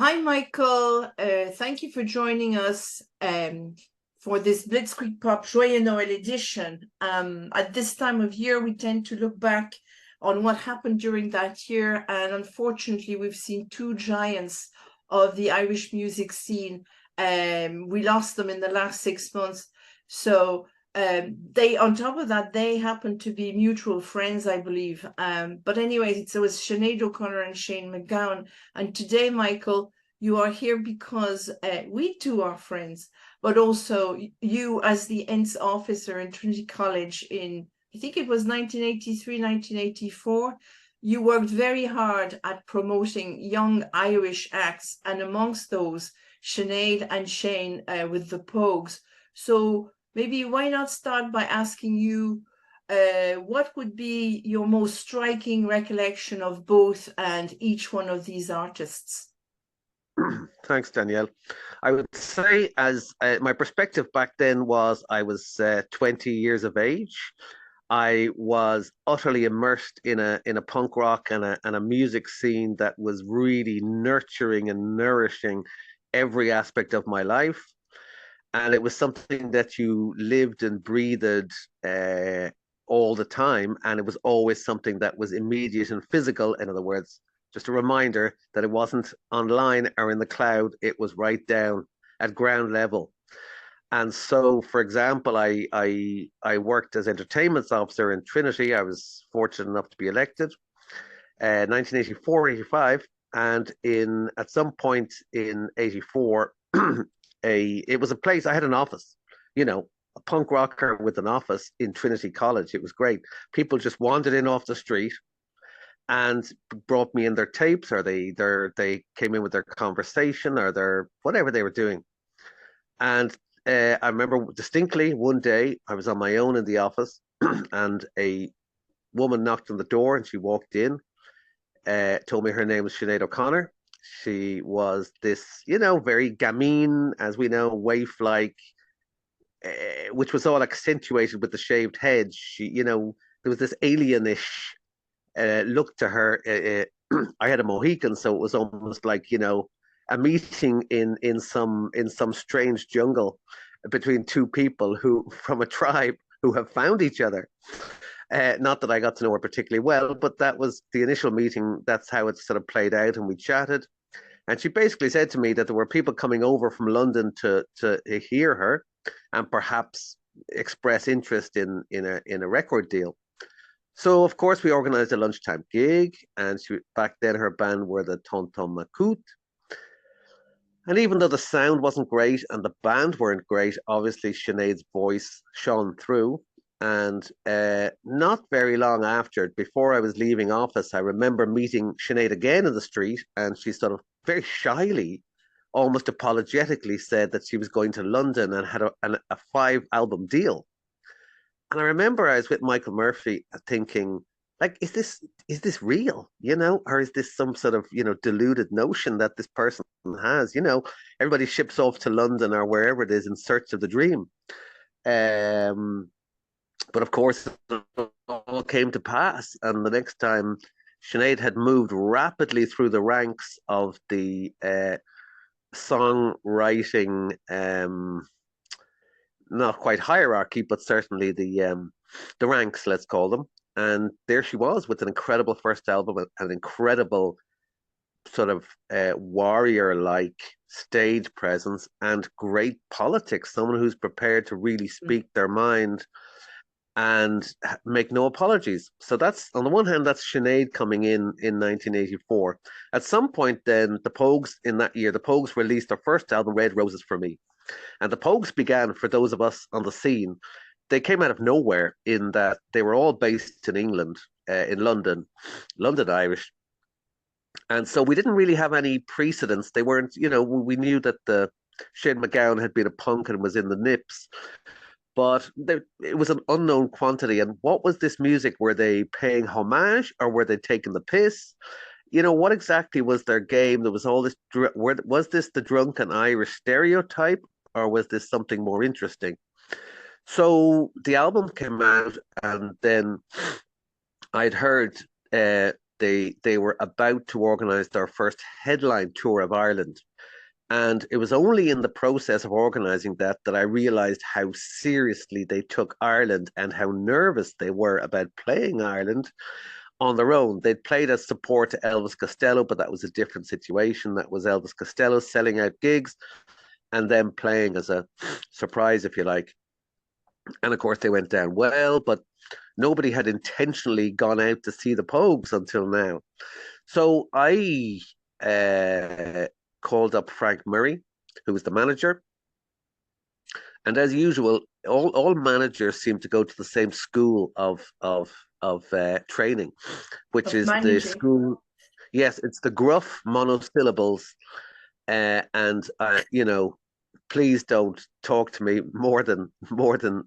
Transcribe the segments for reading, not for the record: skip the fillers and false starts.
Hi, Michael. Thank you for joining us for this Blitzkrieg Pop Joyeux Noël edition. At this time of year, we tend to look back on what happened during that year, and unfortunately, we've seen two giants of the Irish music scene. We lost them in the last 6 months. So on top of that, they happen to be mutual friends, I believe. But anyway, so it's Sinead O'Connor and Shane McGowan. And today, Michael, you are here because we two are friends, but also you as the ents officer in Trinity College in, I think it was 1983, 1984, you worked very hard at promoting young Irish acts, and amongst those, Sinead and Shane with the Pogues. So maybe why not start by asking you what would be your most striking recollection of both and each one of these artists? Thanks, Danielle. I would say, as my perspective back then was, I was 20 years of age. I was utterly immersed in a punk rock and a music scene that was really nurturing and nourishing every aspect of my life. And it was something that you lived and breathed all the time. And it was always something that was immediate and physical. In other words, just a reminder that it wasn't online or in the cloud, it was right down at ground level. And so, for example, I worked as entertainment officer in Trinity. I was fortunate enough to be elected 1984, 85. And in at some point in 84, it was a place I had an office, you know, a punk rocker with an office in Trinity College. It was great. People just wandered in off the street and brought me in their tapes, or they came in with their conversation or their whatever they were doing. And I remember distinctly one day I was on my own in the office, and a woman knocked on the door, and she walked in, told me her name was Sinead O'Connor. She was this, very gamine, as we know, waif-like, which was all accentuated with the shaved head. There was this alienish look to her. I had a Mohican, so it was almost like, a meeting in some strange jungle between two people who from a tribe who have found each other. Not that I got to know her particularly well, but that was the initial meeting. That's how it sort of played out, and we chatted. And she basically said to me that there were people coming over from London to hear her and perhaps express interest in a record deal. So of course we organised a lunchtime gig, and back then her band were the Tonton Macoute. And even though the sound wasn't great and the band weren't great, obviously Sinead's voice shone through. And not very long after, before I was leaving office, I remember meeting Sinead again in the street, and she sort of very shyly, almost apologetically, said that she was going to London and had a 5 album deal. And I remember I was with Michael Murphy thinking, like, is this real, or is this some sort of, deluded notion that this person has? Everybody ships off to London or wherever it is in search of the dream. Um, but of course, it all came to pass. And the next time, Sinead had moved rapidly through the ranks of the songwriting, not quite hierarchy, but certainly the ranks, let's call them. And there she was with an incredible first album, an incredible sort of warrior-like stage presence, and great politics. Someone who's prepared to really speak their mind and make no apologies. So that's, on the one hand, that's Sinead coming in 1984. At some point then, the Pogues in that year, the Pogues released their first album, Red Roses for Me. And the Pogues began, for those of us on the scene, they came out of nowhere in that they were all based in England, in London, London Irish. And so we didn't really have any precedents. They weren't, we knew that the Shane McGowan had been a punk and was in the Nips, but it was an unknown quantity. And what was this music? Were they paying homage, or were they taking the piss? What exactly was their game? There was all this, was this the drunken Irish stereotype, or was this something more interesting? So the album came out, and then I'd heard they were about to organise their first headline tour of Ireland. And it was only in the process of organising that I realised how seriously they took Ireland and how nervous they were about playing Ireland on their own. They'd played as support to Elvis Costello, but that was a different situation. That was Elvis Costello selling out gigs and then playing as a surprise, if you like. And of course, they went down well, but nobody had intentionally gone out to see the Pogues until now. So I called up Frank Murray, who was the manager. And as usual, all managers seem to go to the same school of training, which is the school. Yes, it's the gruff monosyllables, and please don't talk to me more than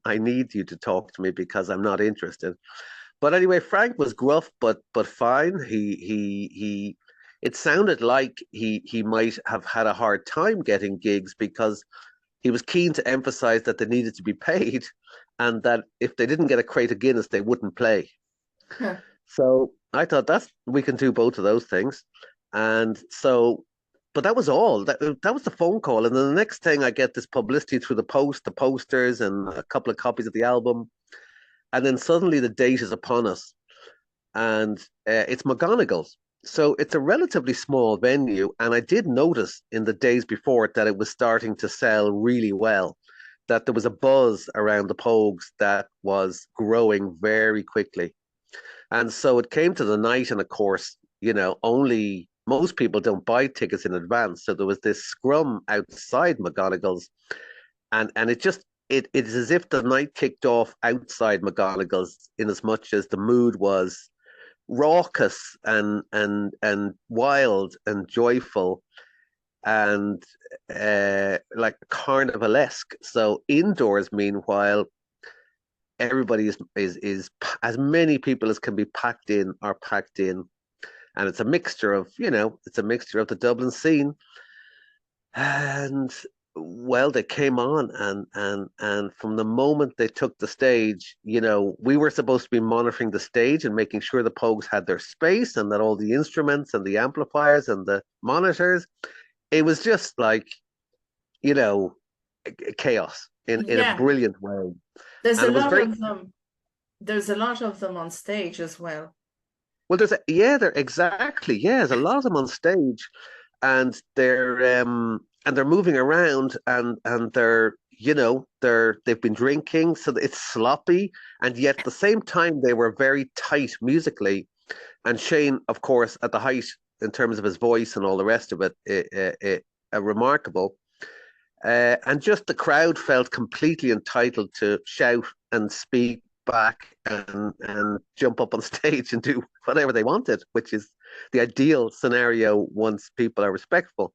I need you to talk to me because I'm not interested. But anyway, Frank was gruff, but fine. He it sounded like he might have had a hard time getting gigs because he was keen to emphasize that they needed to be paid and that if they didn't get a crate of Guinness, they wouldn't play. Huh. So I thought we can do both of those things. And so, but that was all. That was the phone call. And then the next thing I get this publicity through the post, the posters and a couple of copies of the album. And then suddenly the date is upon us. And it's McGonagall's. So it's a relatively small venue, and I did notice in the days before it that it was starting to sell really well, that there was a buzz around the Pogues that was growing very quickly. And so it came to the night, and of course, only most people don't buy tickets in advance. So there was this scrum outside McGonagall's, and it is as if the night kicked off outside McGonagall's in as much as the mood was raucous and wild and joyful and like carnivalesque. So indoors, meanwhile, everybody is as many people as can be packed in are packed in, and it's a mixture of the Dublin scene. And well, they came on, and from the moment they took the stage, we were supposed to be monitoring the stage and making sure the Pogues had their space and that all the instruments and the amplifiers and the monitors, it was just like, chaos in a brilliant way. There's a lot of them. There's a lot of them on stage as well. Well, there's a lot of them on stage, and they're moving around, and they've been drinking, so it's sloppy, and yet at the same time they were very tight musically. And Shane, of course, at the height in terms of his voice and all the rest of it, remarkable. And just the crowd felt completely entitled to shout and speak back and jump up on stage and do whatever they wanted, which is the ideal scenario once people are respectful.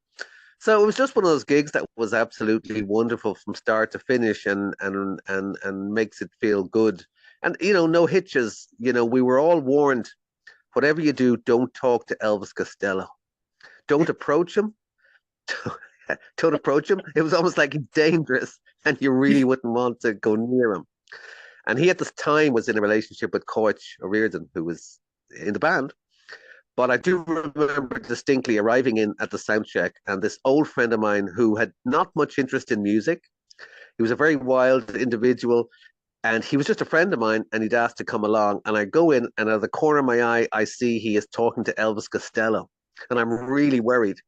So it was just one of those gigs that was absolutely wonderful from start to finish, and makes it feel good. And no hitches. We were all warned, whatever you do, don't talk to Elvis Costello. Don't approach him. Don't approach him. It was almost like he's dangerous, and you really wouldn't want to go near him. And he at this time was in a relationship with Coach O'Riordan, who was in the band. But I do remember distinctly arriving in at the sound check, and this old friend of mine who had not much interest in music. He was a very wild individual, and he was just a friend of mine, and he'd asked to come along. And I go in, and out of the corner of my eye, I see he is talking to Elvis Costello. And I'm really worried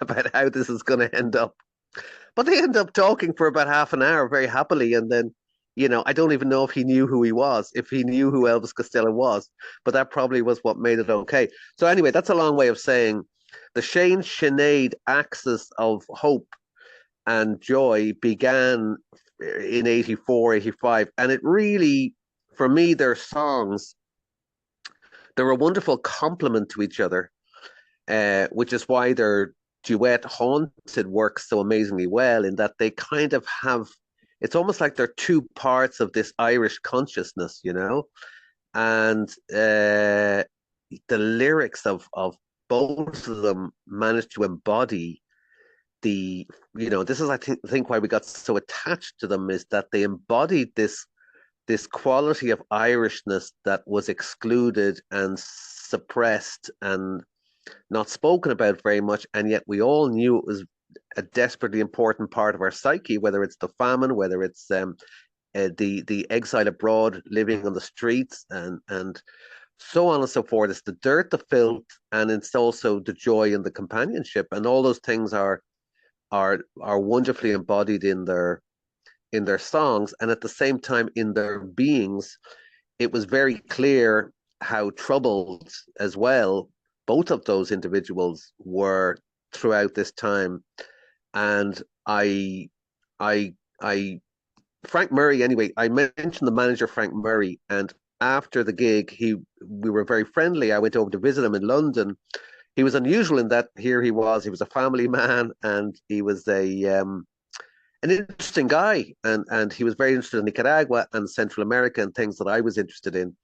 about how this is going to end up. But they end up talking for about half an hour very happily, and then I don't even know if he knew who he was, if he knew who Elvis Costello was, but that probably was what made it okay. So anyway, that's a long way of saying the Shane Sinead axis of hope and joy began in 84, 85. And it really, for me, their songs, they're a wonderful complement to each other, which is why their duet Haunted works so amazingly well, in that they kind of have, it's almost like they're two parts of this Irish consciousness, and the lyrics of both of them managed to embody this is, I think why we got so attached to them, is that they embodied this quality of Irishness that was excluded and suppressed and not spoken about very much, and yet we all knew it was a desperately important part of our psyche, whether it's the famine, whether it's the exile abroad, living on the streets, and so on and so forth. It's the dirt, the filth, and it's also the joy and the companionship, and all those things are wonderfully embodied in their songs, and at the same time in their beings. It was very clear how troubled as well both of those individuals were throughout this time. And I Frank Murray, anyway, I mentioned the manager Frank Murray, and after the gig, we were very friendly. I went over to visit him in London. He was unusual in that he was a family man, and he was an interesting guy, and he was very interested in Nicaragua and Central America and things that I was interested in.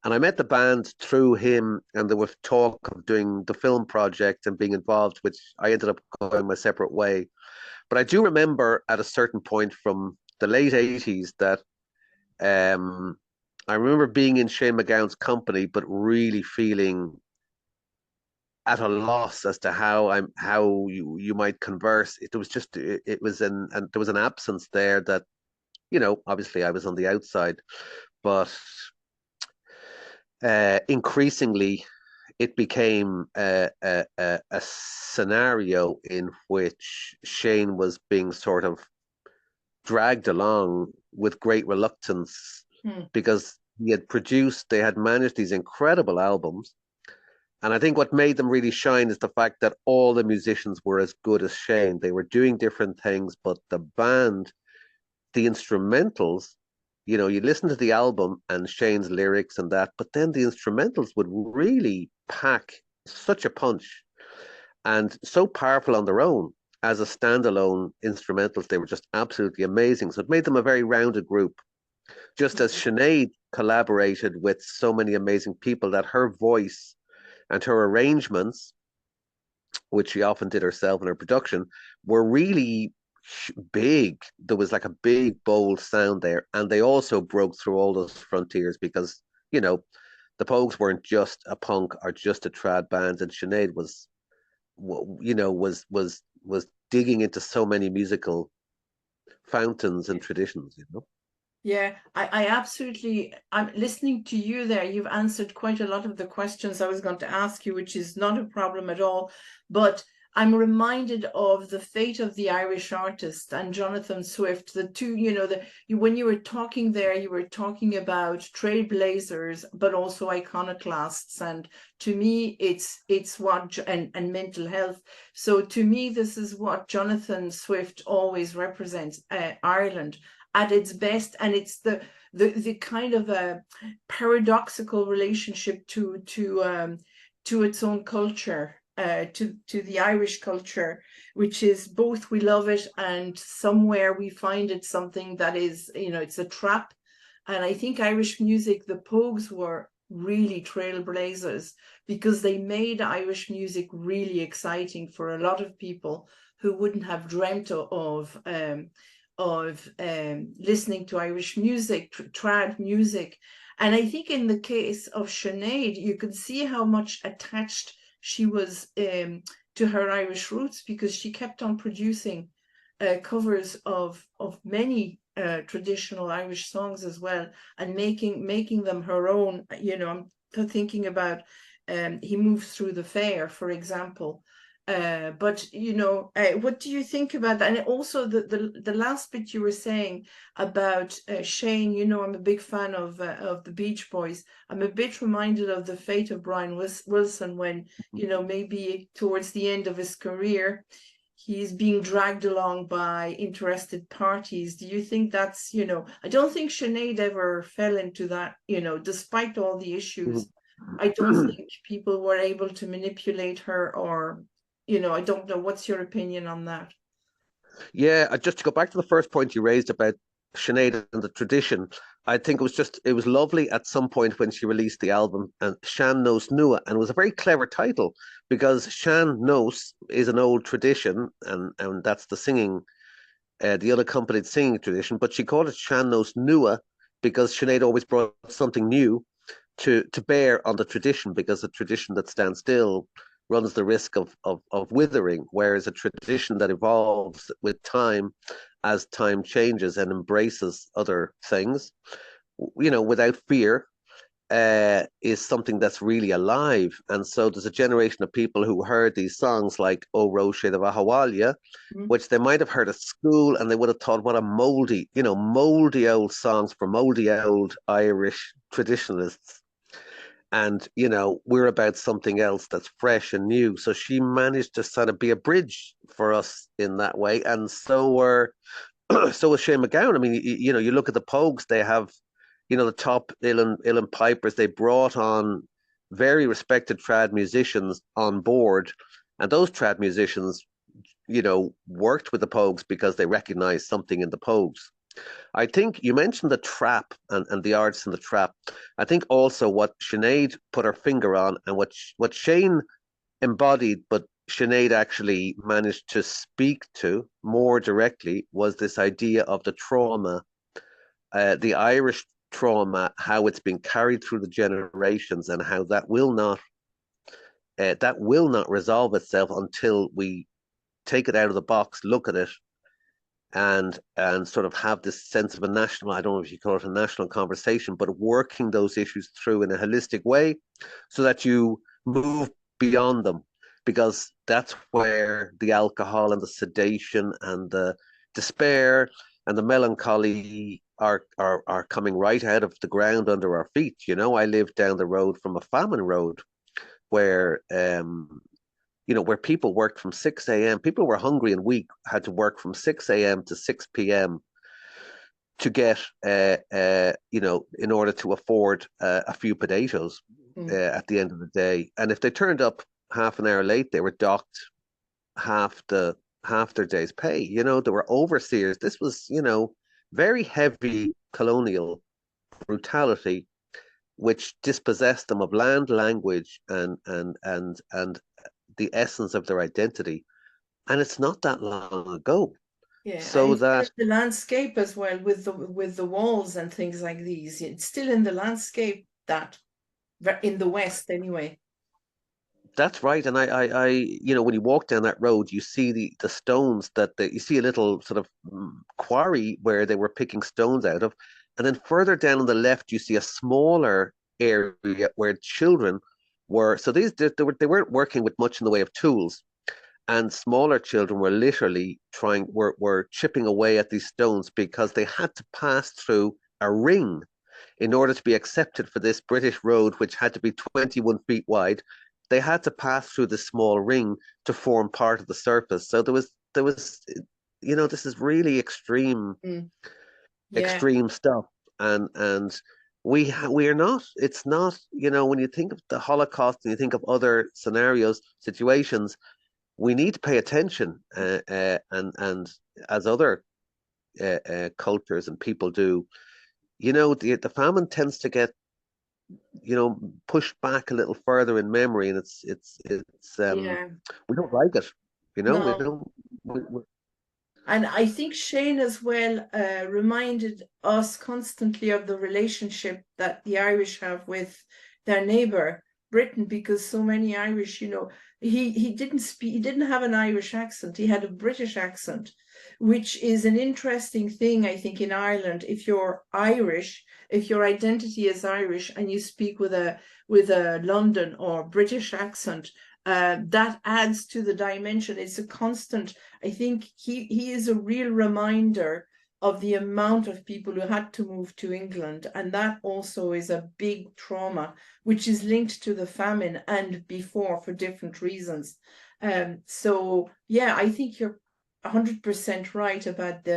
And I met the band through him, and there was talk of doing the film project and being involved, which I ended up going my separate way. But I do remember at a certain point from the late 80's that I remember being in Shane McGowan's company, but really feeling at a loss as to how you might converse. It was just it was and there was an absence there that, obviously I was on the outside, but increasingly it became a scenario in which Shane was being sort of dragged along with great reluctance because they had managed these incredible albums. And I think what made them really shine is the fact that all the musicians were as good as Shane. They were doing different things, but the band, the instrumentals, you listen to the album and Shane's lyrics and that, but then the instrumentals would really pack such a punch and so powerful on their own. As a standalone instrumentals, they were just absolutely amazing. So it made them a very rounded group. Just as Sinead collaborated with so many amazing people, that her voice and her arrangements, which she often did herself in her production, were really big. There was like a big, bold sound there. And they also broke through all those frontiers because, the Pogues weren't just a punk or just a trad band. And Sinead was digging into so many musical fountains and traditions. Yeah, I absolutely, I'm listening to you there. You've answered quite a lot of the questions I was going to ask you, which is not a problem at all. But I'm reminded of the fate of the Irish artist and Jonathan Swift, the two, when you were talking there, you were talking about trailblazers, but also iconoclasts. And to me, it's what, and mental health. So to me, this is what Jonathan Swift always represents, Ireland at its best, and it's the kind of a paradoxical relationship to its own culture, to the Irish culture, which is both we love it and somewhere we find it something that is, it's a trap. And I think Irish music, the Pogues were really trailblazers because they made Irish music really exciting for a lot of people who wouldn't have dreamt of listening to Irish music, trad music. And I think in the case of Sinead, you could see how much attached she was to her Irish roots, because she kept on producing covers of many traditional Irish songs as well, and making them her own. I'm thinking about He Moves Through the Fair, for example. But what do you think about that? And also the last bit you were saying about Shane. I'm a big fan of the Beach Boys. I'm a bit reminded of the fate of Brian Wilson when maybe towards the end of his career he's being dragged along by interested parties. Do you think that's I don't think Sinead ever fell into that, despite all the issues. I don't think people were able to manipulate her, or I don't know. What's your opinion on that? Yeah, just to go back to the first point you raised about Sinead and the tradition, I think it was lovely at some point when she released the album and Sean Nos Nua, and it was a very clever title because Sean Nos is an old tradition, and that's the singing, the unaccompanied singing tradition, but she called it Sean Nos Nua because Sinead always brought something new. to bear on the tradition, because a tradition that stands still runs the risk of withering, whereas a tradition that evolves with time, as time changes and embraces other things, without fear, is something that's really alive. And so there's a generation of people who heard these songs like O Roche de Vahawalia, which they might have heard at school, and they would have thought, what a moldy old songs for moldy old Irish traditionalists. And, we're about something else that's fresh and new. So she managed to sort of be a bridge for us in that way. And so were so was Shane McGowan. I mean, you look at the Pogues, they have, the top Uilleann pipers. They brought on very respected trad musicians on board, and those trad musicians, worked with the Pogues because they recognized something in the Pogues. I think you mentioned the trap and the arts in the trap. I think also what Sinead put her finger on, and what Shane embodied, but Sinead actually managed to speak to more directly, was this idea of the trauma, the Irish trauma, how it's been carried through the generations, and how that will not resolve itself until we take it out of the box, look at it, and sort of have this sense of a national, I don't know if you call it a national conversation, but working those issues through in a holistic way so that you move beyond them, because that's where the alcohol and the sedation and the despair and the melancholy are coming right out of the ground under our feet. I live down the road from a famine road where where people worked from 6 a.m. People were hungry and weak, had to work from 6 a.m. to 6 p.m. to get, in order to afford a few potatoes at the end of the day. And if they turned up half an hour late, they were docked half their day's pay. There were overseers. This was, very heavy colonial brutality, which dispossessed them of land, language, and the essence of their identity. And it's not that long ago. Yeah, So and it's still that in the landscape as well, with the walls and things like these. It's still in the landscape, that in the West anyway. that's right. And when you walk down that road, you see the stones you see a little sort of quarry where they were picking stones out of. And then further down on the left, you see a smaller area where children were. So they weren't working with much in the way of tools, and smaller children were literally were chipping away at these stones because they had to pass through a ring in order to be accepted for this British road, which had to be 21 feet wide. They had to pass through this small ring to form part of the surface. So there was this is really extreme Yeah, extreme stuff. And we are not, it's not, when you think of the Holocaust and you think of other scenarios, situations, we need to pay attention, and as other cultures and people do. The famine tends to get pushed back a little further in memory, and it's yeah. we don't like it. We No, don't. We and I think Shane as well reminded us constantly of the relationship that the Irish have with their neighbor, Britain, because so many Irish, he didn't speak, he didn't have an Irish accent, he had a British accent, which is an interesting thing, I think, in Ireland. If you're Irish, if your identity is Irish and you speak with a London or British accent, that adds to the dimension. It's a constant. I think he is a real reminder of the amount of people who had to move to England, and that also is a big trauma, which is linked to the famine and before for different reasons. So yeah, I think you're 100% right about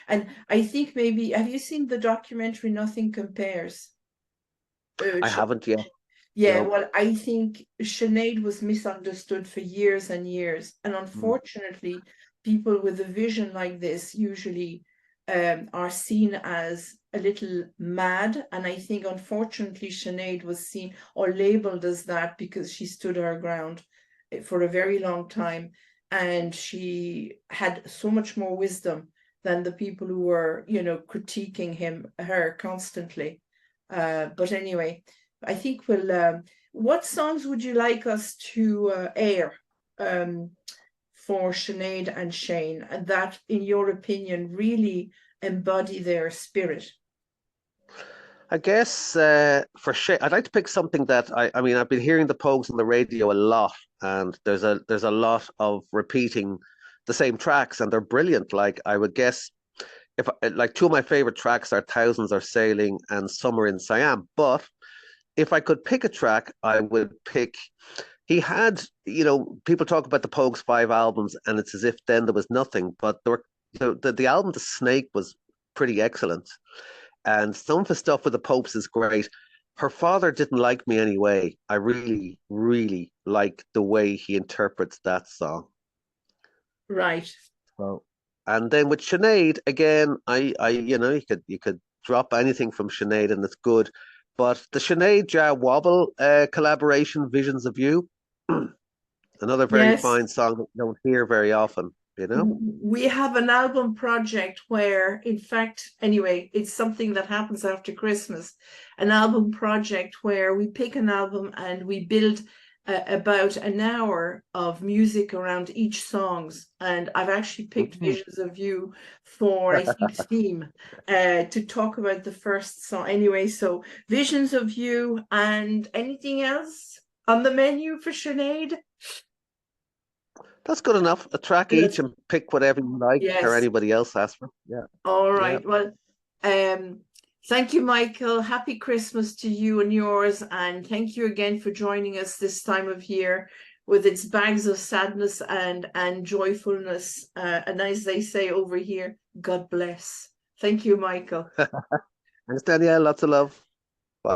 and I think maybe, have you seen the documentary Nothing Compares? I haven't yet. Yeah, No. well, I think Sinead was misunderstood for years and years. And Mm. unfortunately, people with a vision like this usually are seen as a little mad. And I think, unfortunately, Sinead was seen or labeled as that because she stood her ground for a very long time. And she had so much more wisdom than the people who were, critiquing her constantly. But anyway. I think we'll. What songs would you like us to air for Sinead and Shane, and that, in your opinion, really embody their spirit? I guess for Shay, I'd like to pick something that I mean, I've been hearing the Pogues on the radio a lot, and there's a lot of repeating the same tracks, and they're brilliant. Like I would guess, if like two of my favorite tracks are "Thousands Are Sailing" and "Summer in Siam." But if I could pick a track, I would pick. He had, people talk about the Pogues' five albums, and it's as if then there was nothing. But there were, the album "The Snake" was pretty excellent, and some of the stuff with the Popes is great. Her father didn't like me anyway. I really, really like the way he interprets that song. Right. So, and then with Sinead again, you could drop anything from Sinead and it's good. But the Sinead Jar Wobble collaboration, "Visions of You," another very Yes. fine song that you don't hear very often. You know. We have an album project where, in fact, anyway, it's something that happens after Christmas. An album project where we pick an album and we build about an hour of music around each songs. And I've actually picked Mhm. Visions of You for, I think, theme to talk about the first song. Anyway, so Visions of You, and anything else on the menu for Sinead? That's good enough. A track each Yes. and pick whatever you like or Yes. anybody else asks for. Yeah. All Yeah. right. Well, um, thank you, Michael. Happy Christmas to you and yours. And thank you again for joining us this time of year with its bags of sadness and joyfulness. And as they say over here, God bless. Thank you, Michael. Thanks, Danielle. Lots of love.